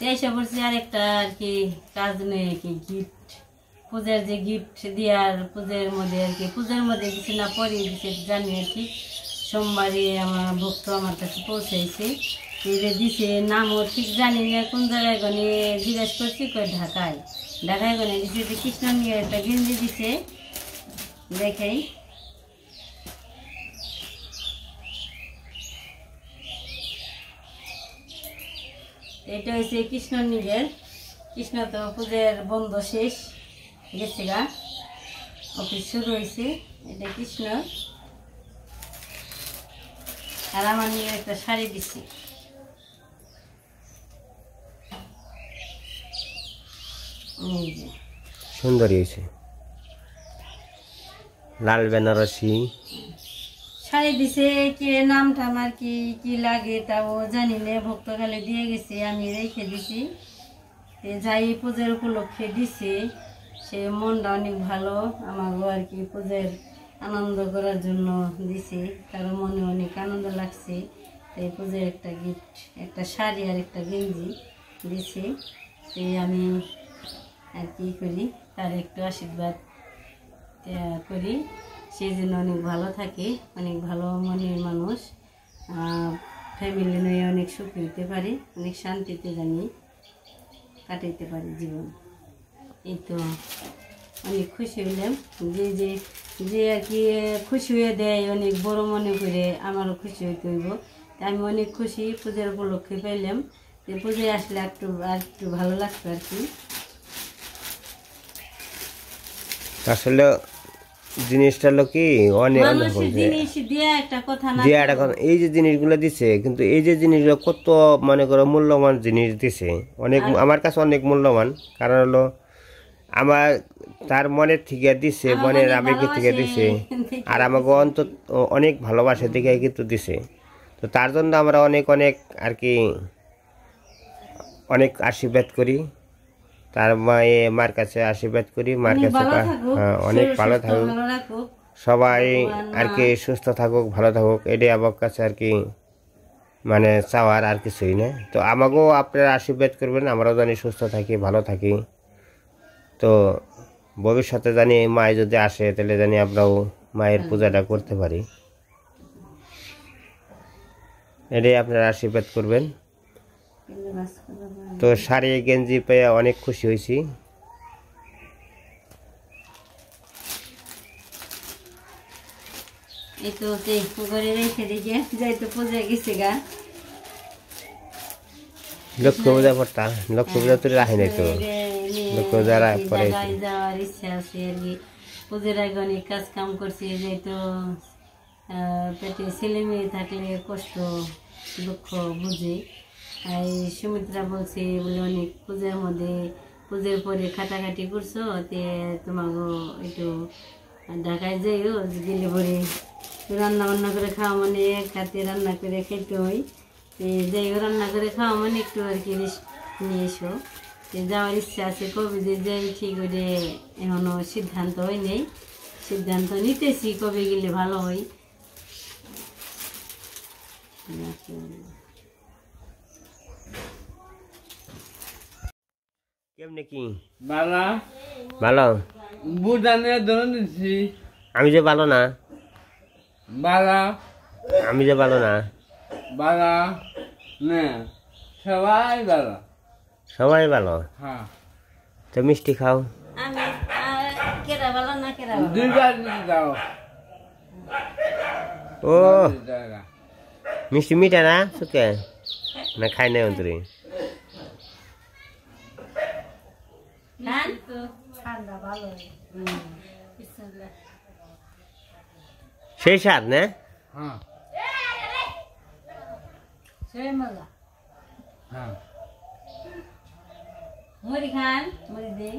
এসে বলছি আর একটা আর কি কাজ নেই কি গিফট পূজার যে গিফট দেওয়ার পূজার মধ্যে আর কি পূজার মধ্যে কিছু না পরিয়ে দিচ্ছে জানি আর কি সোমবারে আমার ভক্ত আমার কাছে পৌঁছাইছে দিছে নামও ঠিক জানি না কোন জায়গায় গনে জিজ্ঞাসা করছি কই ঢাকায় গনে দিছে যে কৃষ্ণ নিয়ে একটা গেঞ্জি দিছে দেখাই এটা হচ্ছে কৃষ্ণ নিজের কৃষ্ণ তো পূজার বন্ধ শেষ গেছে গা অফিস শুরু হয়েছে এটা কৃষ্ণ আর আমার নিয়ে একটা শাড়ি দিছি সুন্দর হয়েছে লাল বেনারসি শাড়ি দিছে কে নামটা আমার কি কি লাগে তাও জানি না ভক্তকালে দিয়ে গেছে আমি রেখে দিছি যাই পূজার উপলক্ষে দিছে সে মনটা অনেক ভালো আমারও আর কি পূজার আনন্দ করার জন্য দিছে তার মনে অনেক আনন্দ লাগছে তাই পূজার একটা গিফট একটা শাড়ি আর একটা গেঞ্জি দিছে তাই আমি আর কি করি তার একটু আশীর্বাদ করি সে যেন অনেক ভালো থাকে অনেক ভালো মনের মানুষ ফ্যামিলি নিয়ে অনেক সুখ হইতে পারে অনেক শান্তিতে জানি কাটাইতে পারি জীবন এই তো অনেক খুশি হইলাম যে যে যে আর কি খুশি হয়ে দেয় অনেক বড় মনে করে আমারও খুশি হইতে হইব তাই আমি অনেক খুশি পূজার উপলক্ষে পাইলাম যে পূজায় আসলে একটু ভালো লাগতো আর কি আসলে জিনিসটা হলো কি অনেক এই যে জিনিসগুলো দিছে কিন্তু এই যে জিনিসগুলো কত মনে করো মূল্যবান জিনিস দিছে অনেক আমার কাছে অনেক মূল্যবান কারণ হলো আমার তার মনের থেকে দিছে মনের আবেগের থেকে দিছে আর আমাকে অন্তত অনেক ভালোবাসা দিকে কিন্তু দিছে তো তার জন্য আমরা অনেক অনেক আর কি অনেক আশীর্বাদ করি তার মার কাছে আশীর্বাদ করি মার কাছে অনেক ভালো থাকুক সবাই আর কি সুস্থ থাকুক ভালো থাকুক এটাই আমার কাছে আর কি মানে চাওয়ার আর কিছুই না তো আমাকেও আপনারা আশীর্বাদ করবেন আমরাও জানি সুস্থ থাকি ভালো থাকি তো ভবিষ্যতে জানি মায় যদি আসে তাহলে জানি আমরাও মায়ের পূজাটা করতে পারি এটাই আপনারা আশীর্বাদ করবেন তো শাড়ি গেঞ্জি পেয়ে অনেক খুশি হয়েছি এই তো ঘরে রেখে দিয়ে যাই তো পূজা গেছে গা লক্ষ্মী পূজা পড়তা লক্ষ্মী পূজা তো রাখি নাই তো লক্ষ্মী পূজা পরে যাওয়ার ইচ্ছা আছে আর কি পূজার আগে অনেক কাজ কাম করছি যে তো পেটে ছেলে মেয়ে থাকলে কষ্ট দুঃখ বুঝে এই সুমিত্রা বলছে বলে অনেক পূজার মধ্যে পূজার পরে খাটাখাটি করছো তে তোমাকে একটু ঢাকায় যাইও গেলে পরে রান্না বান্না করে খাওয়া মানে এক হাতে রান্না করে খেতে হয় যাইও রান্না করে খাওয়া মানে একটু আর কি নিয়ে এসো যাওয়ার ইচ্ছা আছে কবে যে যাই ঠিক করে এখনো সিদ্ধান্ত হয় নেই সিদ্ধান্ত নিতেছি কবে গেলে ভালো হয় কেমনে কি বালা ভালো বুদানে ধরে দিছি আমি যে ভালো না বালা আমি যে ভালো না বালা না সবাই বালা সবাই ভালো হ্যাঁ তো মিষ্টি খাও আমি কেরা ভালো না কেরা দুইবার দাও ও মিষ্টি মিঠা না সুকে না খাই নাই অন্তরে সেই স্বাদ না হ্যাঁ সেই মজা হ্যাঁ মুড়ি খান মুড়ি দে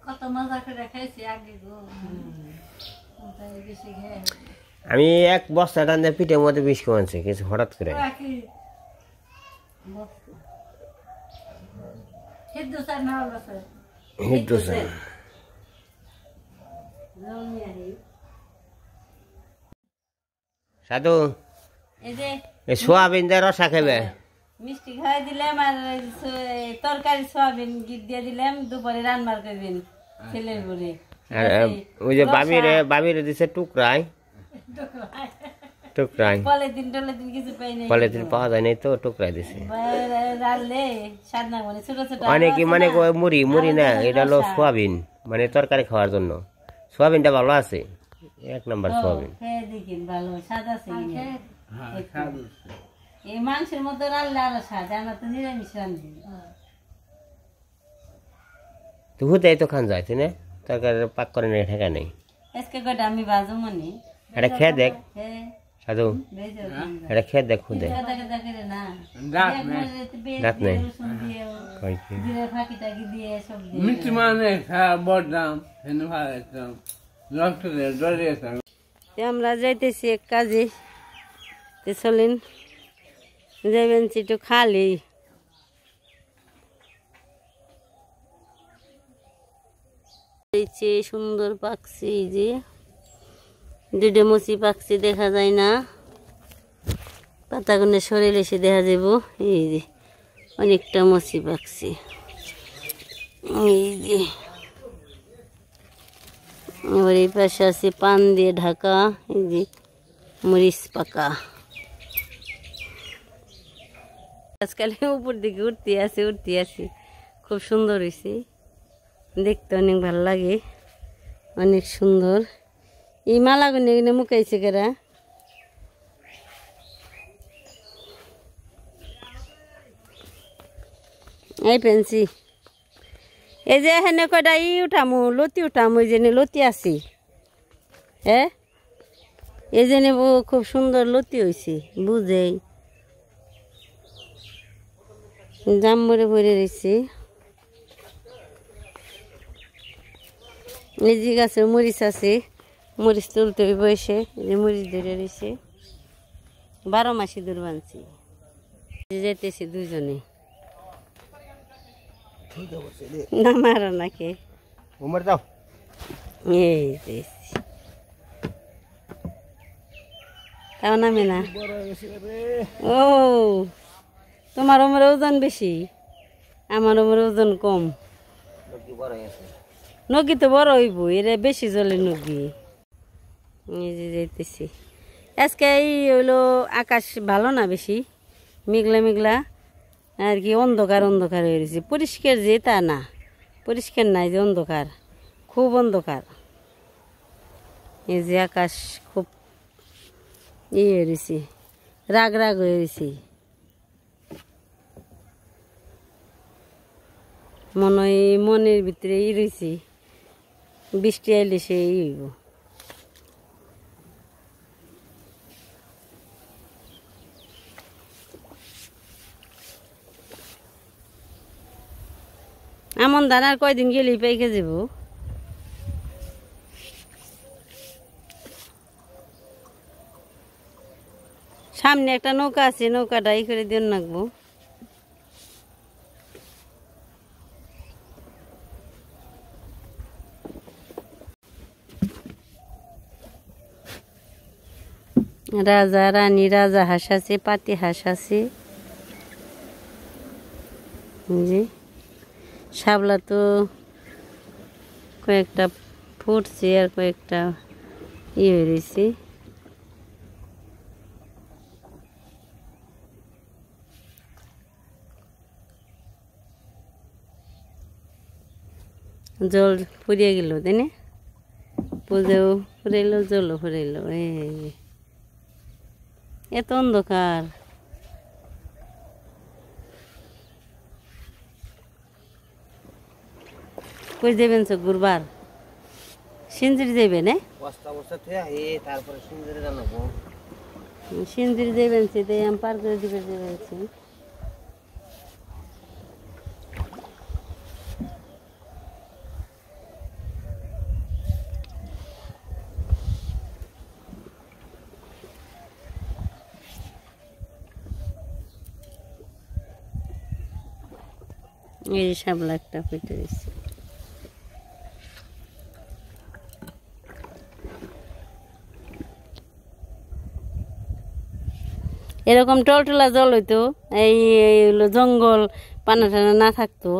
কত মজা করে খাইছি আগে গো বেশি খেয়ে আমি এক বস্তা টান দিয়ে পিঠের মধ্যে বিষ কমাচ্ছি কিছু হঠাৎ করে হিন্দুস্তান সাধু এই যে এই সোয়াবিন দিয়ে রসা খাবে। মিষ্টি খাওয়াই দিলাম আর তরকারি সোয়াবিন গিট দিয়ে দিলাম, দুপুরে রান্নার করবেন ছেলের বুড়ি। আর ওই যে বাবিরে দিছে টুকরাই পলিথিন টলিথিন কিছু পাই নাই, পলিথিন পাওয়া যায় নাই তো টুকরাই দিছে। রাখলে স্বাদ না, মানে ছোট ছোট অনেকে মানে কয় মুড়ি না, এটা হলো সোয়াবিন, মানে তরকারি খাওয়ার জন্য। সোয়াবিনটা ভালো আছে, 1 নম্বর সোয়াবিন। খেয়ে দেখিন ভালো স্বাদ আছে কিনা। হ্যাঁ স্বাদ আছে। এই মাংসের মতো রান্নলে আরো স্বাদ, আমরা তো নিরামিষ রান্ধি। তো হুদাই তো খান যায়, তাই না? তরকারি পাক করে নেই, ঠেকা নেই। আজকে কটা আমি বাজু মনে এটা খেয়ে দেখ হ্যাঁ সাধু, বেজে এটা খেয়ে দেখ হুদে। না দাঁত নেই। দাঁত নেই। রসুন দিয়ে হয় কি? জিরে ফাঁকি টাকি দিয়ে সব দিয়ে মিষ্টি মানে খাওয়া বদনাম হেন ভালো রক্ত ডরিয়েছে। আমরা যাইতেছি এক কাজে, তো চলেন যাবেন একটু খালি। সুন্দর পাকছি, এই যে দুটো মুচি পাকছি, দেখা যায় না, পাতাগুলো সরিয়ে এসে দেখা যাব। এই যে অনেকটা মুচি পাকছি, এই যে এবার এই পাশে আছে পান দিয়ে ঢাকা, এই যে মরিচ পাকা। আজকাল উপর দিকে উঠতে আসি, খুব সুন্দর হয়েছে দেখতে, অনেক ভালো লাগে, অনেক সুন্দর। এই মালাগুলো এখানে মুখাইছে কেরা, এই পেন্সি, এই যে এখানে কয়টা উঠামো, লতি উঠামো, এই যে লতি আছি, হ্যাঁ এই যে খুব সুন্দর লতি হয়েছে, বুঝেই জাম মরে ভরে রয়েছে। এই যে গাছে মরিচ আছে, মরিচ তুলতে বসে, এই যে মরিচ ধরে রয়েছে, 12 মাসি দূর বানছি। যেতেছি দুজনে, না মারা নাকি উমর দাও। এই তাও নামে না। ও তোমার ওমর ওজন বেশি, আমার ওমর ওজন কম। নগি তো বড় হইব, এরা বেশি জলে নগি। এই যে যাইতেছি আজকে, এই হইলো আকাশ ভালো না, বেশি মেঘলা মেঘলা আর কি, অন্ধকার অন্ধকার হয়ে গেছে, পরিষ্কার যে তা না, পরিষ্কার নাই, যে অন্ধকার, খুব অন্ধকার। এই যে আকাশ খুব হয়ে রয়েছে, রাগ রাগ হয়ে রয়েছে, মনে হয় মনের ভিতরে রয়েছে, বৃষ্টি আইলে সে হইব। এমন ধান আর কয়দিন গেলেই পাইকে যাব। সামনে একটা নৌকা আছে, নৌকাটা এই করে দিয়ে রাখবো। রাজা রানী, রাজা হাঁস আছে, পাতি হাঁস আছে, জি শাপলা তো কয়েকটা ফুটছে আর কয়েকটা হয়ে রয়েছে। জল ফুরিয়ে গেল, তাই না? পুজোও ফুরাইলো, জলও ফুরাইলো। এত অন্ধকার, কই যাবেন সব ঘুরবার? সিঞ্জিরি যাবেন? সিঞ্জিরি যাবেন, সেটাই আমি পার করে দিবে যাবেন। এই শাপলা একটা ফুটে রয়েছে। এরকম টলটলা জল হইতো, এই হলো জঙ্গল, পানা টানা না থাকতো।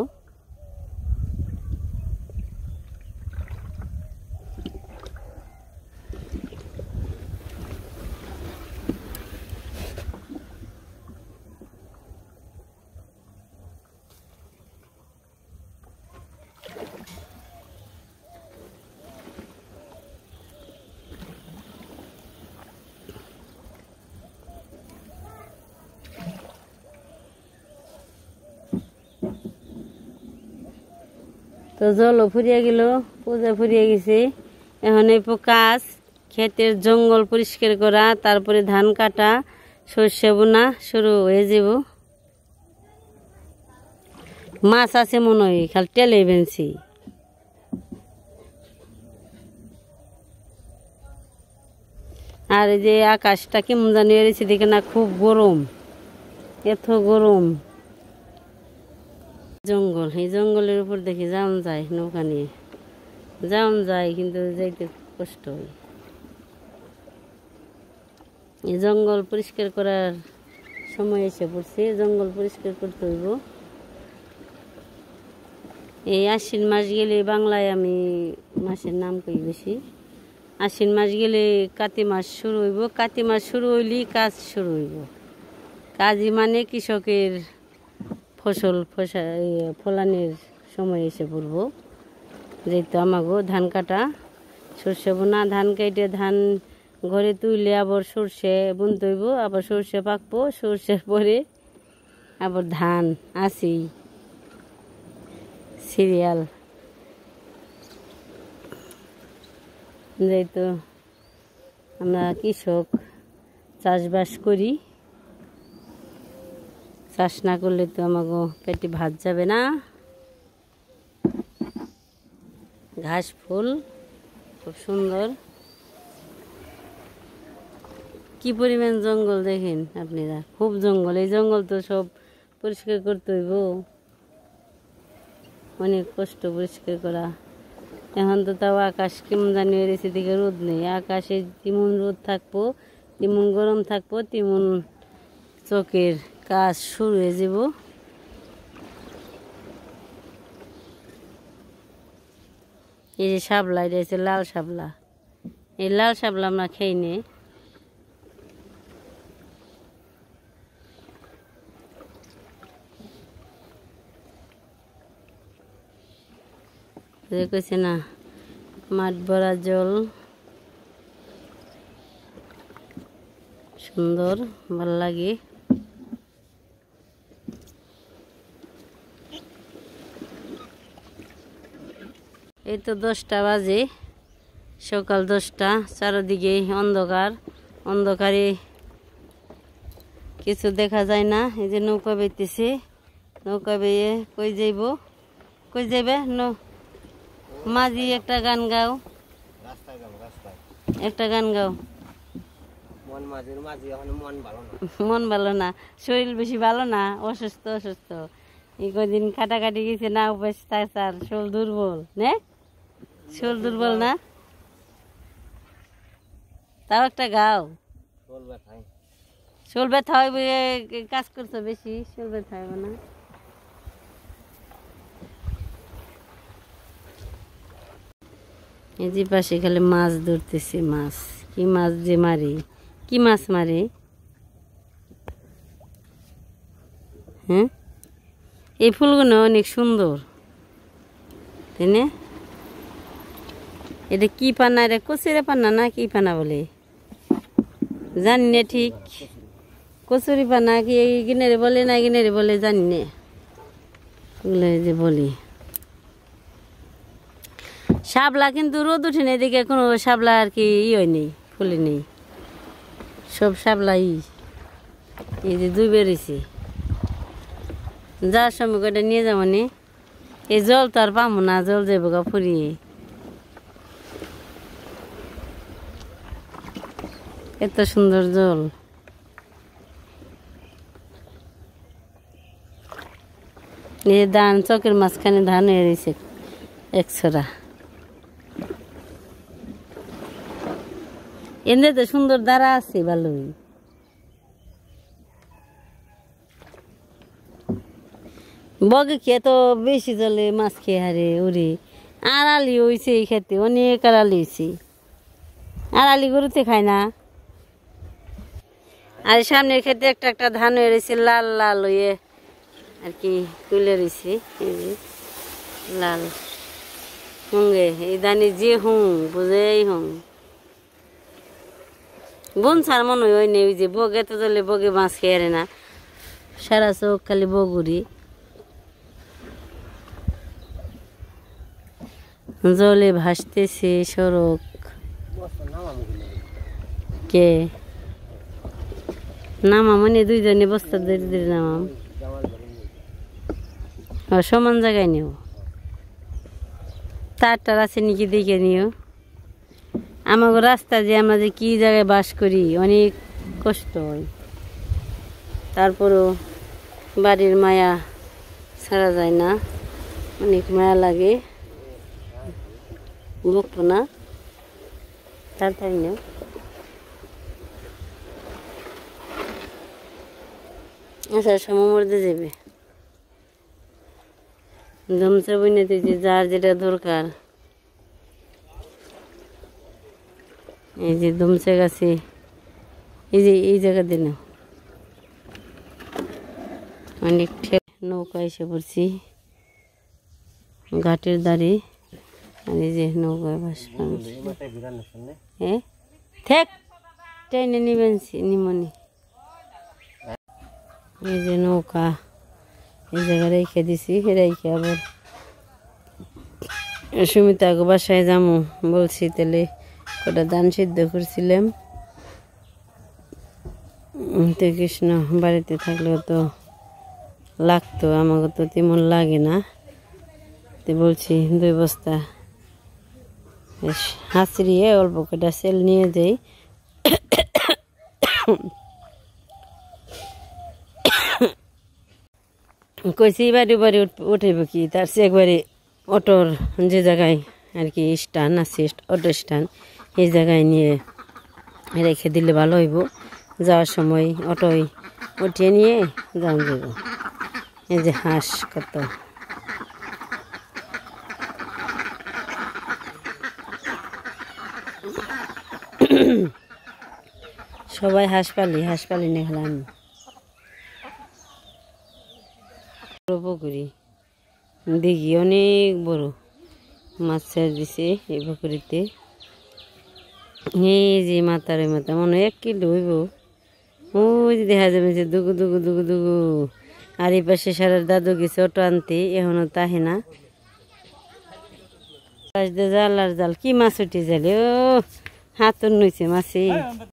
তো জলও ফুরিয়ে গেল, পূজা ফুরিয়ে গেছে। এখন এই কাজ ক্ষেতের জঙ্গল পরিষ্কার করা, তারপরে ধান কাটা, সর্ষে বোনা শুরু হয়ে যাব। মাছ আছে মনে হয়, খালি টেলে বেনছি। আর এই যে আকাশটা কেমন জানি এসেছে দেখে না, খুব গরম, এত গরম। জঙ্গল, এই জঙ্গলের উপর দেখি যাওয়া যায়, নৌকা নিয়ে যাওয়া যায়, কিন্তু যাইতে কষ্ট হয়। এই জঙ্গল পরিষ্কার করার সময় এসে পড়ছে, জঙ্গল পরিষ্কার করতে হইব। এই আশ্বিন মাস গেলে, বাংলায় আমি মাসের নাম কই বেশি, আশ্বিন মাস গেলে কাতি মাস শুরু হইব। কাতি মাস শুরু হইলেই কাজ শুরু হইব। কাজই মানে কৃষকের ফসল ফলানোর সময় এসে পড়ব। যেহেতু আমাগো ধান কাটা, সর্ষে বোনা, ধান কেটে ধান ঘরে তুইলে আবার সর্ষে বুনতে হইব, আবার সর্ষে পাকবো, সর্ষের পরে আবার ধান আসি সিরিয়াল। যেহেতু আমরা কৃষক, চাষবাস করি, চাষ না করলে তো আমাকে পেটে ভাত যাবে না। ঘাস ফুল খুব সুন্দর, কি পরিমাণ জঙ্গল দেখেন আপনারা, খুব জঙ্গল। এই জঙ্গল তো সব পরিষ্কার করতে হইব, অনেক কষ্ট পরিষ্কার করা। এখন তো তাও আকাশ কেমন জানি এসে দিকে রোদ নেই। আকাশে তেমন রোদ থাকবো, তেমন গরম থাকবো, তেমন চোখের কাজ শুরু হয়ে যাব। এই যে শাপলা, এটা হচ্ছে লাল শাপলা। এই লাল শাপলা আমরা খেয়ে নে। কইছে না মাঠ ভরা জল, সুন্দর, ভাল লাগে। এই তো 10টা বাজে, সকাল 10টা, চারিদিকে অন্ধকার, অন্ধকারে কিছু দেখা যায় না। এই যে নৌকা বেতেছে, নৌকা বেয়ে কই যাইব, কই যাবে? মাঝি একটা গান গাও, একটা গান গাও। মন ভালো না, শরীর বেশি ভালো না, অসুস্থ অসুস্থ। এই কদিন কাটাকাটি গেছে না, উপাস তার শরীর দুর্বল, নে শরীর দুর্বল না, তাও একটা গাও। শরীর ব্যথা হয়, কাজ করছো বেশি, শরীর ব্যথা হবে না। এই যে পাশে খালি মাছ ধরতেছে, মাছ, কি মাছ যে মারে, কি মাছ মারে, হ্যাঁ। এই ফুলগুলো অনেক সুন্দর, তাই না? এটা কি পানা, এটা কচুরি পানা না কি পানা বলে জানি না ঠিক। কচুরি পানা কি গিনারে বলে না গিনারে বলে জানি না, এগুলো যে বলি। শাপলা কিন্তু রোদ উঠে নেই দেখে কোনো শাপলা আর কি হয় নেই, ফুলে নেই, সব শাপলা এই যে দুই বেরিয়েছে। যার সময় কটা নিয়ে যাবো নি, এই জল তো আর পাবো না, জল যাবো গা ফুরিয়ে। এত সুন্দর জল, এই ধান চকের মাঝখানে ধান হয়ে রয়েছে একছড়া। এমনি তো সুন্দর দ্বারা আছে ভালোই, বগে খেয়ে তো বেশি জলে মাছ খেয়ে হারে ওরে আড়ালি হয়েছে এই খেতে অনেক আড়ালি হয়েছে আড়ালি গরুতে খায় না আর সামনের ক্ষেত্রে একটা একটা ধান হয়ে রয়েছে লাল লাল হয়ে আর কি তুলে রয়েছে এই যে লাল হুঙ্গে এই ধানে যে হুং বুঝেই হুং বোন ছাড় মনে হয় নেই ওই যে বগে তো জলে বগে মাছ খেয়ে না সারা চোখ খালি বগুড়ি জলে ভাসতেছে সড়ক কে নামা মানে দুইজনে বস্তা ধরে ধরে নামাম সমান জায়গায় নিও তার আছে নাকি দেখে নিও আমাকে রাস্তা যে আমরা যে কি জায়গায় বাস করি অনেক কষ্ট হয় তারপরও বাড়ির মায়া ছাড়া যায় না অনেক মায়া লাগে বকবো না তাড়াতাড়ি নেও আচ্ছা সময় মধ্যে যাবে ধমসা বইনাতে যে যার যেটা দরকার এই যে ধমসা গাছে এই যে এই জায়গা দিয়ে নাও অনেক নৌকা এসে পড়ছি ঘাটের ধারে আর এই যে নৌকায় বাস হ্যাঁ থেক ট্রেনে নিবেন নিমনি এই যে নৌকা এই জায়গায় রেখে দিছি রেখে আবার সুমিতাকে বাসায় যাবো বলছি তাহলে কটা ধান সিদ্ধ করছিলাম তো কৃষ্ণ বাড়িতে থাকলেও তো লাগতো আমাকে তো তেমন লাগে না তো বলছি 2 বস্তা হাঁচড়িয়ে অল্প কটা সেল নিয়ে যাই কইছি বাড়ি বাড়ি উঠেব কি তার সে একবারে অটোর যে জায়গায় আর কি স্ট্যান্ড আছে অটো স্ট্যান্ড এই জায়গায় নিয়ে রেখে দিলে ভালো হইব যাওয়ার সময় অটোয় উঠিয়ে নিয়ে যান যাব এই যে হাঁস কত সবাই হাঁস পালি নিয়ে খেলাম পুকুরি দেখি অনেক বড় মাছ ছেড়ে দিছে এই পুকুরিতে এই যে মাথার ওই মাথা মনে হয় 1 কিলো হইব ওই যে দেখা যাবে যে দুগু দুগু দুগু দুগু আর এই পাশে সারার দাদু গেছে অটো আনতে এখনো তাহে না জাল আর জাল কি মাছ উঠে যালে ও হাতর নইছে মাছে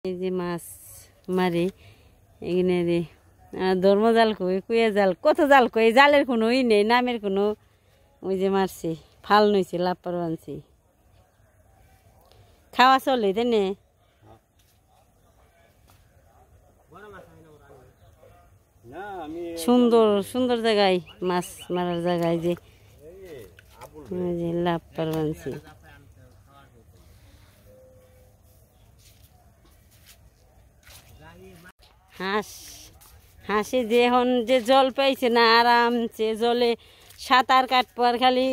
এই যে মাছ মারে এখানে রে ধর্ম জাল কই কুয়া জাল কত জাল কই জালের কোনো ই নেই নামের কোনো ওই যে মারছে ফাল নইছে লাপার আনছি খাওয়া চলে তাই না সুন্দর সুন্দর জায়গায় মাছ মারার জায়গায় যে লাপার আনছি হাঁসে যে এখন যে জল পাইছে না আরামছে জলে সাঁতার কাটবো আর খালি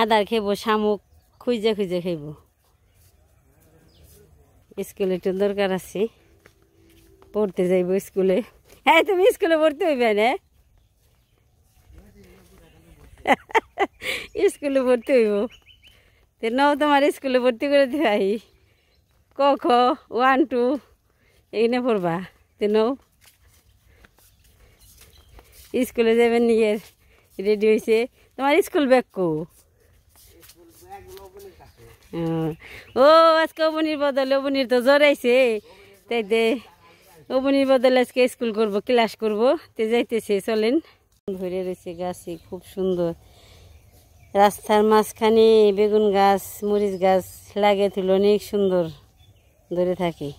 আদার খেব শামুক খুঁজে খুঁজে খাইব স্কুলে একটু দরকার আছে পড়তে যাইব স্কুলে হ্যাঁ তুমি স্কুলে ভর্তি হইবে না স্কুলে ভর্তি হইব তো নাও তোমার স্কুলে ভর্তি করে দিবাই ক খ 1 2 এখানে পড়বা তো নাও স্কুলে যাবেন নিয়ে রেডি হয়েছে তোমার স্কুল ব্যাগ কো ও আজকে অবনির বদলে অবনির তো জ্বর আইছে তাই দে অবনির বদলে আজকে স্কুল করব ক্লাস করব তে যাইতেছে চলেন ঘুরে রয়েছে গাছে খুব সুন্দর রাস্তার মাঝখানে বেগুন গাছ মরিচ গাছ লাগে তুলে অনেক সুন্দর ধরে থাকে